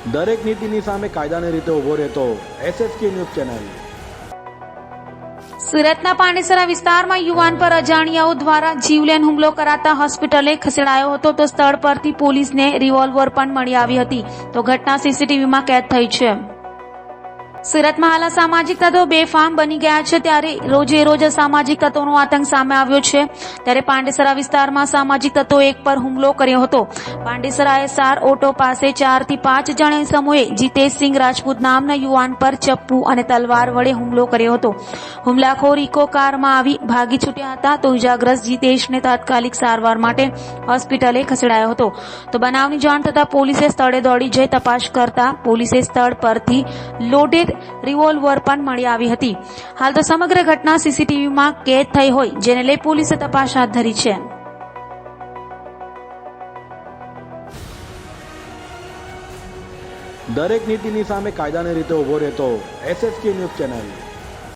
દરેક નીતિની સામે કાયદાની રીતે ઊભો રહેતો SSK ન્યૂઝ ચેનલ। સુરતના પાંડેસરા વિસ્તારમાં યુવાન પર અજાણ્યાઓ દ્વારા જીવલેણ હુમલો કરાતા હોસ્પિટલે ખસેડાયો હતો તો સ્થળ પરથી પોલીસને રિવોલ્વર પણ મળી આવી હતી તો ઘટના સીસીટીવીમાં કેદ થઈ છે। સુરતમાં હાલ સામાજિક તત્વો બેફામ બની ગયા છે ત્યારે રોજે રોજ સામાજિક તત્વોનો આતંક સામે આવ્યો છે ત્યારે પાંડેસરા વિસ્તારમાં સામાજિક તત્વો એક પર હુમલો કર્યો હતો। પાંડેસરા SR ઓટો પાસે 4 થી 5 જણ સમૂહે જીતેશસિંહ રાજપૂત નામના યુવાન પર ચપ્પુ અને તલવાર વડે હુમલો કર્યો હતો। હુમલાખોર ઇકો કારમાં આવી ભાગી છૂટ્યા હતા તો ઇજાગ્રસ્ત જીતેશને તાત્કાલિક સારવાર માટે હોસ્પિટલે ખસેડાયો હતો તો બનાવની જાણ થતાં પોલીસે સ્થળે દોડી જઈ તપાસ કરતા પોલીસે સ્થળ પરથી લોડેડ રિવોલ્વર પણ મળી આવી હતી। હાલ તો સમગ્ર ઘટના સીસીટીવીમાં કેદ થઈ હોય જેને લઈ પોલીસે તપાસ હાથ ધરી છે। દરેક નીતિની સામે કાયદાની રીતે ઊભો રહેતો SSK ન્યૂઝ ચેનલ।